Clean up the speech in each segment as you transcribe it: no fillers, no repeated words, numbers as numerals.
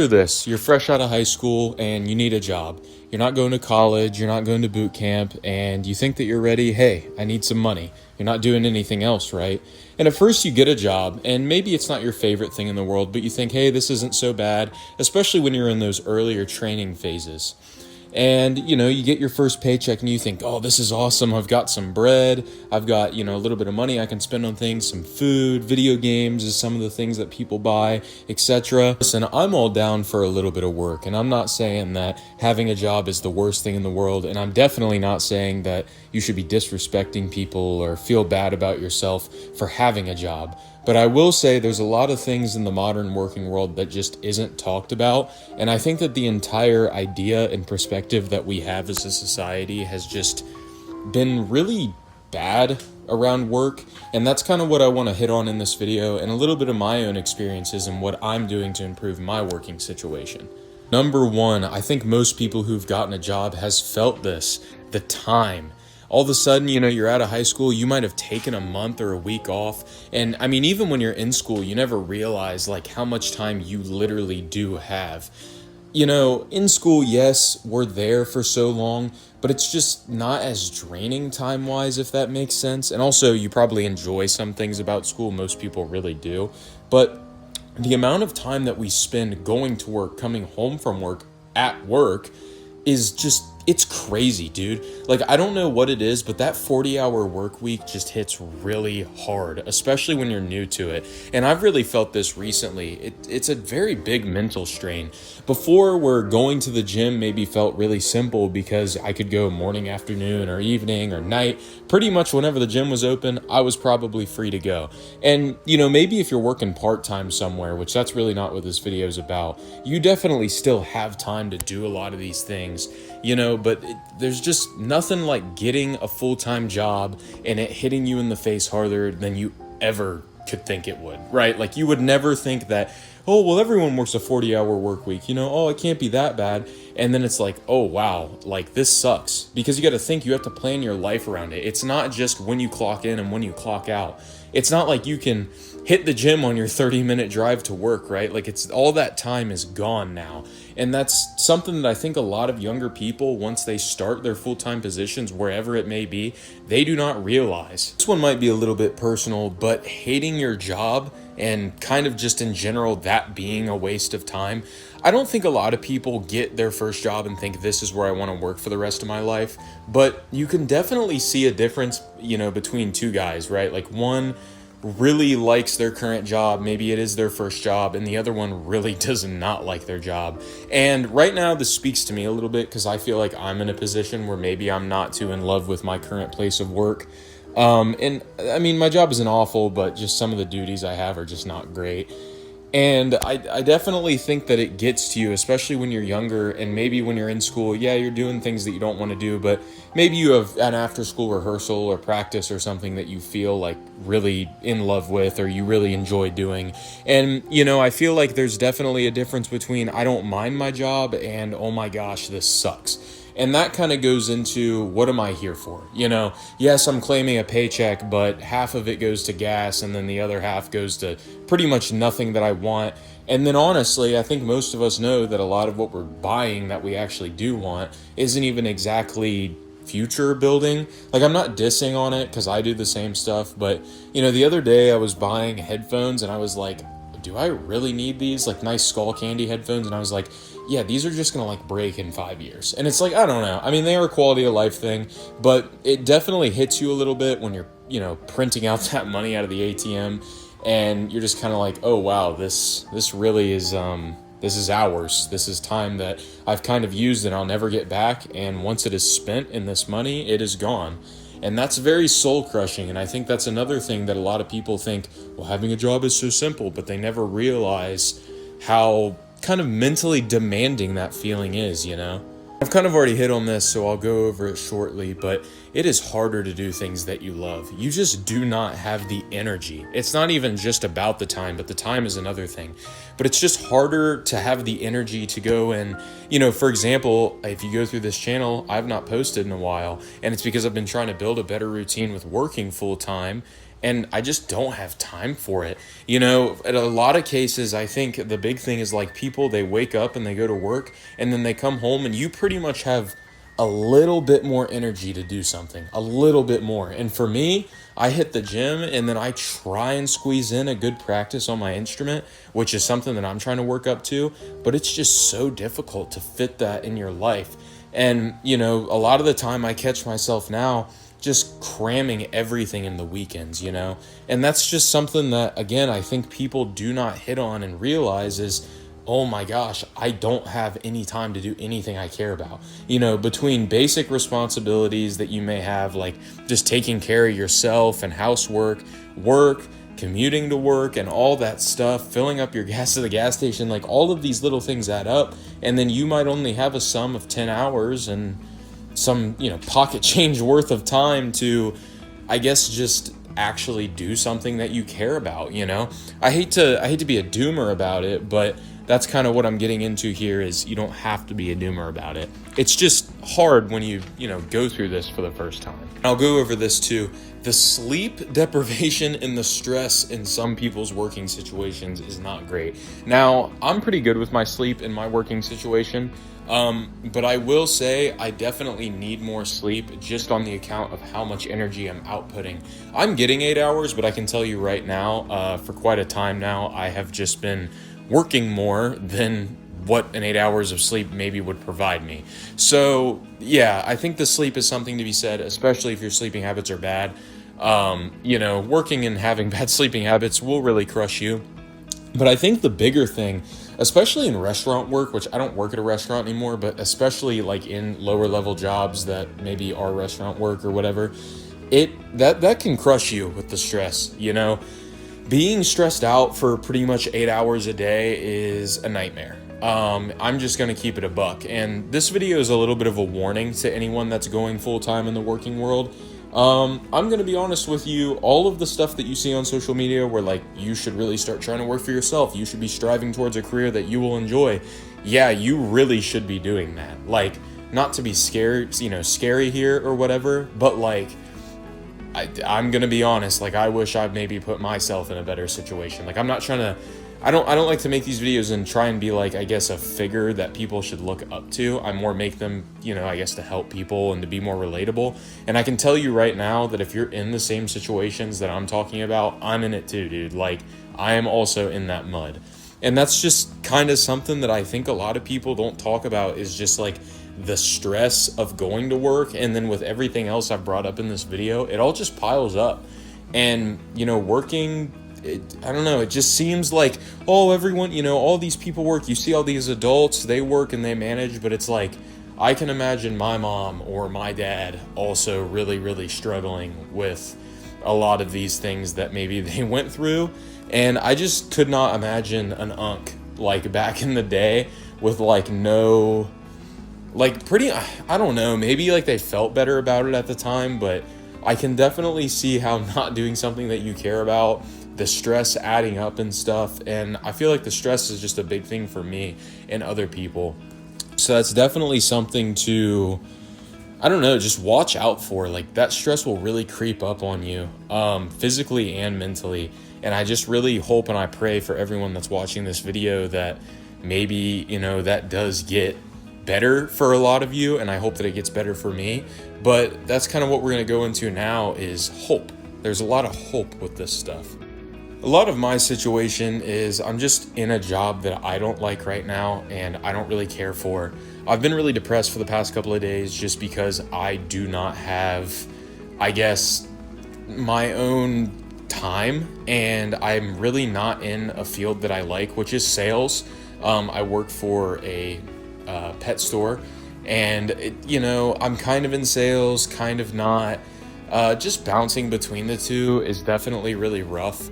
Picture this, you're fresh out of high school and you need a job. You're not going to college, you're not going to boot camp, and you think that you're ready. Hey, I need some money. You're not doing anything else, right? And at first you get a job, and maybe it's not your favorite thing in the world, but you think, hey, this isn't so bad, especially when you're in those earlier training phases. And you get your first paycheck and you think, oh, this is awesome. I've got some bread, I've got a little bit of money I can spend on things, some food, video games is some of the things that people buy, etc. Listen, I'm all down for a little bit of work, and I'm not saying that having a job is the worst thing in the world, and I'm definitely not saying that you should be disrespecting people or feel bad about yourself for having a job. But I will say there's a lot of things in the modern working world that just isn't talked about. And I think that the entire idea and perspective that we have as a society has just been really bad around work. And that's kind of what I want to hit on in this video, and a little bit of my own experiences and what I'm doing to improve my working situation. Number one, I think most people who've gotten a job has felt this, the time. All of a sudden, you're out of high school, you might have taken a month or a week off. And I mean, even when you're in school, you never realize like how much time you literally do have. In school, yes, we're there for so long, but it's just not as draining time-wise, if that makes sense. And also, you probably enjoy some things about school. Most people really do. But the amount of time that we spend going to work, coming home from work, at work, is just, it's crazy, dude. Like, I don't know what it is, but that 40-hour work week just hits really hard, especially when you're new to it. And I've really felt this recently. It's a very big mental strain. Before, where going to the gym maybe felt really simple because I could go morning, afternoon, or evening, or night. Pretty much whenever the gym was open, I was probably free to go. And, maybe if you're working part-time somewhere, which that's really not what this video is about, you definitely still have time to do a lot of these things, but there's just nothing like getting a full-time job and it hitting you in the face harder than you ever could think it would, right? Like, you would never think that, oh, well, everyone works a 40-hour work week, oh, it can't be that bad. And then it's like, oh, wow, like, this sucks. Because you got to think, you have to plan your life around it. It's not just when you clock in and when you clock out. It's not like you can hit the gym on your 30-minute drive to work, right? Like, it's all that time is gone now. And that's something that I think a lot of younger people, once they start their full-time positions, wherever it may be, they do not realize. This one might be a little bit personal, but hating your job and kind of just in general that being a waste of time, I don't think a lot of people get their first job and think this is where I want to work for the rest of my life. But you can definitely see a difference, between two guys, right? Like, one really likes their current job, maybe it is their first job, and the other one really does not like their job. And right now this speaks to me a little bit because I feel like I'm in a position where maybe I'm not too in love with my current place of work. And I mean, my job isn't awful, but just some of the duties I have are just not great. And I definitely think that it gets to you, especially when you're younger and maybe when you're in school. Yeah, you're doing things that you don't want to do, but maybe you have an after-school rehearsal or practice or something that you feel like really in love with or you really enjoy doing. And, I feel like there's definitely a difference between I don't mind my job and oh my gosh, this sucks. And that kind of goes into, what am I here for? Yes, I'm claiming a paycheck, but half of it goes to gas and then the other half goes to pretty much nothing that I want. And then honestly, I think most of us know that a lot of what we're buying that we actually do want isn't even exactly future building. Like, I'm not dissing on it because I do the same stuff, but the other day I was buying headphones and I was like, do I really need these, like, nice skull candy headphones? And I was like, yeah, these are just gonna like break in 5 years. And it's like, I don't know. I mean, they are a quality of life thing, but it definitely hits you a little bit when you're, printing out that money out of the ATM and you're just kind of like, oh wow, this really is, this is ours. This is time that I've kind of used and I'll never get back. And once it is spent in this money, it is gone. And that's very soul crushing. And I think that's another thing that a lot of people think, well, having a job is so simple, but they never realize how kind of mentally demanding that feeling is, I've kind of already hit on this, so I'll go over it shortly, but it is harder to do things that you love. You just do not have the energy. It's not even just about the time, but the time is another thing. But it's just harder to have the energy to go and, for example, if you go through this channel, I've not posted in a while, and it's because I've been trying to build a better routine with working full time. and I just don't have time for it. In a lot of cases, I think the big thing is like people, they wake up and they go to work and then they come home and you pretty much have a little bit more energy to do something, a little bit more. And for me, I hit the gym and then I try and squeeze in a good practice on my instrument, which is something that I'm trying to work up to, but it's just so difficult to fit that in your life. And, a lot of the time I catch myself now just cramming everything in the weekends, and that's just something that, again, I think people do not hit on and realize is, oh my gosh, I don't have any time to do anything I care about. Between basic responsibilities that you may have, like just taking care of yourself and housework, work, commuting to work, and all that stuff, filling up your gas at the gas station, like all of these little things add up. And then you might only have a sum of 10 hours and some, pocket change worth of time to, I guess, just actually do something that you care about. I hate to be a doomer about it, but that's kind of what I'm getting into here is you don't have to be a doomer about it. It's just hard when you go through this for the first time. I'll go over this too. The sleep deprivation and the stress in some people's working situations is not great. Now, I'm pretty good with my sleep in my working situation, but I will say I definitely need more sleep just on the account of how much energy I'm outputting. I'm getting 8 hours, but I can tell you right now, for quite a time now, I have just been working more than what an 8 hours of sleep maybe would provide me. So yeah, I think the sleep is something to be said, especially if your sleeping habits are bad. Working and having bad sleeping habits will really crush you. But I think the bigger thing, especially in restaurant work, which I don't work at a restaurant anymore, but especially like in lower level jobs that maybe are restaurant work or whatever, that can crush you with the stress. Being stressed out for pretty much 8 hours a day is a nightmare. I'm just going to keep it a buck. And this video is a little bit of a warning to anyone that's going full time in the working world. I'm going to be honest with you, all of the stuff that you see on social media where like you should really start trying to work for yourself, you should be striving towards a career that you will enjoy. Yeah, you really should be doing that. Like, not to be scared, scary here or whatever, but like, I'm going to be honest, like I wish I'd maybe put myself in a better situation. Like I'm not trying to, I don't like to make these videos and try and be like, I guess, a figure that people should look up to. I more make them, I guess, to help people and to be more relatable. And I can tell you right now that if you're in the same situations that I'm talking about, I'm in it too, dude. Like I am also in that mud. And that's just kind of something that I think a lot of people don't talk about, is just like the stress of going to work. And then with everything else I've brought up in this video, it all just piles up. And, working, I don't know, it just seems like, oh, everyone, all these people work. You see all these adults, they work and they manage, but it's like, I can imagine my mom or my dad also really, really struggling with a lot of these things that maybe they went through. And I just could not imagine an unk like back in the day with like no, like pretty, I don't know, maybe like they felt better about it at the time, but I can definitely see how not doing something that you care about, the stress adding up and stuff. And I feel like the stress is just a big thing for me and other people. So that's definitely something to, I don't know, just watch out for. Like that stress will really creep up on you, physically and mentally. And I just really hope and I pray for everyone that's watching this video that maybe, that does get better for a lot of you. And I hope that it gets better for me. But that's kind of what we're going to go into now, is hope. There's a lot of hope with this stuff. A lot of my situation is I'm just in a job that I don't like right now and I don't really care for. I've been really depressed for the past couple of days just because I do not have, I guess, my own time, and I'm really not in a field that I like, which is sales. I work for a pet store, and I'm kind of in sales, kind of not. Just bouncing between the two is definitely really rough,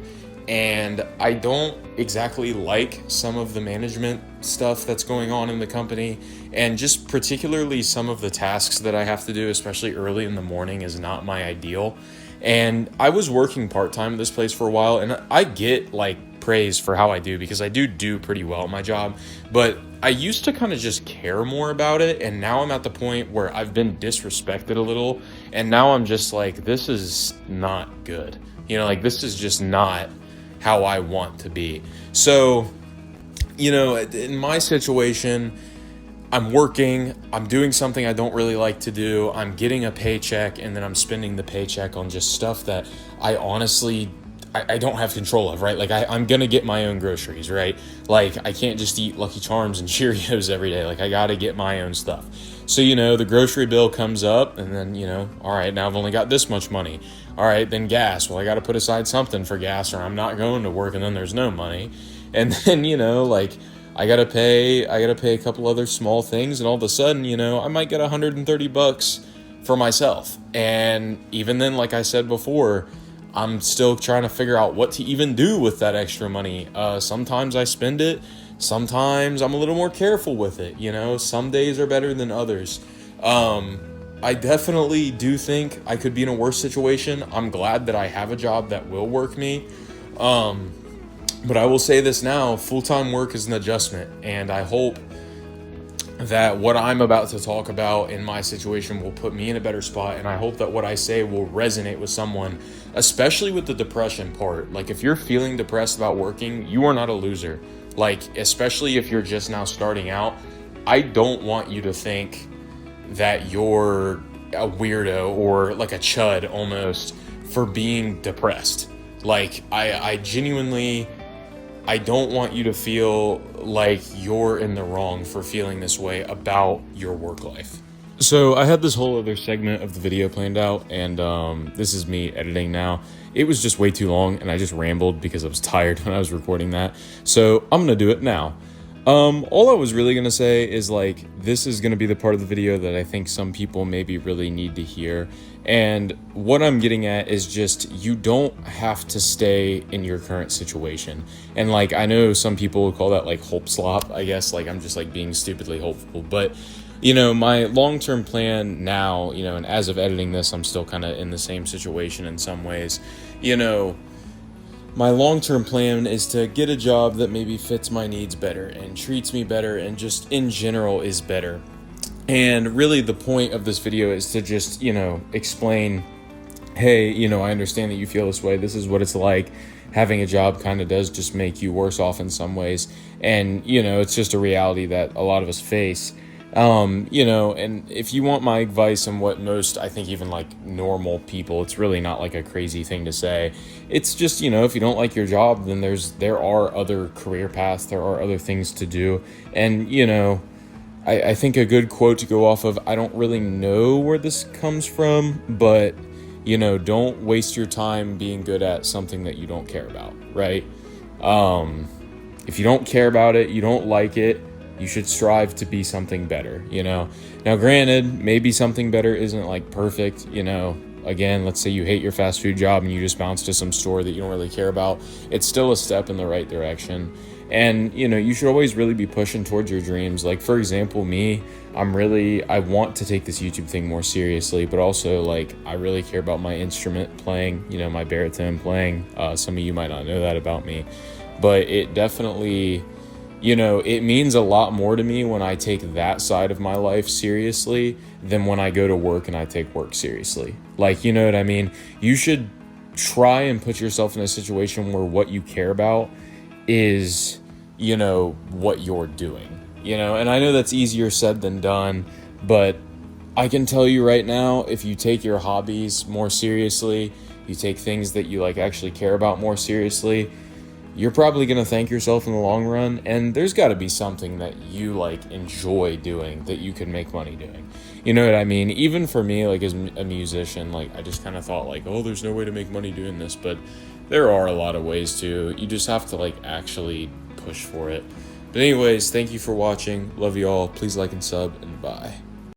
and I don't exactly like some of the management stuff that's going on in the company, and just particularly some of the tasks that I have to do, especially early in the morning, is not my ideal. And I was working part-time at this place for a while, and I get like praise for how I do, because I do pretty well at my job, but I used to kind of just care more about it, and now I'm at the point where I've been disrespected a little, and now I'm just like, this is not good. Like, this is just not how I want to be. So, in my situation, I'm working, I'm doing something I don't really like to do, I'm getting a paycheck, and then I'm spending the paycheck on just stuff that I honestly, I don't have control of, right? Like, I'm gonna get my own groceries, right? Like, I can't just eat Lucky Charms and Cheerios every day. Like, I gotta get my own stuff. So, the grocery bill comes up, and then, all right, now I've only got this much money. All right, then gas. Well, I gotta put aside something for gas, or I'm not going to work, and then there's no money. And then, like, I gotta pay a couple other small things, and all of a sudden, I might get $130 for myself. And even then, like I said before, I'm still trying to figure out what to even do with that extra money. Sometimes I spend it, sometimes I'm a little more careful with it. Some days are better than others. I definitely do think I could be in a worse situation. I'm glad that I have a job that will work me. But I will say this now, full-time work is an adjustment, and I hope that what I'm about to talk about in my situation will put me in a better spot, and I hope that what I say will resonate with someone, especially with the depression part. Like, if you're feeling depressed about working, you are not a loser. Like, especially if you're just now starting out, I don't want you to think that you're a weirdo or like a chud almost for being depressed. Like, I genuinely... I don't want you to feel like you're in the wrong for feeling this way about your work life. So I had this whole other segment of the video planned out, and this is me editing now. It was just way too long, and I just rambled because I was tired when I was recording that. So I'm going to do it now. All I was really going to say is, like, this is going to be the part of the video that I think some people maybe really need to hear. And what I'm getting at is just, you don't have to stay in your current situation. And, like, I know some people would call that, like, hope slop, I guess. Like, I'm just, like, being stupidly hopeful. But, my long-term plan now, and as of editing this, I'm still kind of in the same situation in some ways. My long-term plan is to get a job that maybe fits my needs better and treats me better and just in general is better. And really the point of this video is to just, explain, hey, I understand that you feel this way. This is what it's like. Having a job kind of does just make you worse off in some ways. And, it's just a reality that a lot of us face. And if you want my advice on what most, I think even like normal people, it's really not like a crazy thing to say. It's just, if you don't like your job, then there are other career paths, there are other things to do. And, I think a good quote to go off of, I don't really know where this comes from, but, don't waste your time being good at something that you don't care about, right? If you don't care about it, you don't like it, you should strive to be something better, Now, granted, maybe something better isn't like perfect, Again, let's say you hate your fast food job and you just bounce to some store that you don't really care about. It's still a step in the right direction. And, you should always really be pushing towards your dreams. Like, for example, me, I want to take this YouTube thing more seriously, but also, like, I really care about my instrument playing, my baritone playing. Some of you might not know that about me, but it definitely... it means a lot more to me when I take that side of my life seriously than when I go to work and I take work seriously. Like, you know what I mean? You should try and put yourself in a situation where what you care about is, what you're doing, and I know that's easier said than done, but I can tell you right now, if you take your hobbies more seriously, you take things that you like actually care about more seriously, you're probably going to thank yourself in the long run. And there's got to be something that you like enjoy doing that you can make money doing. You know what I mean? Even for me, like as a musician, like I just kind of thought like, oh, there's no way to make money doing this. But there are a lot of ways to. You just have to like actually push for it. But anyways, thank you for watching. Love you all. Please like and sub, and bye.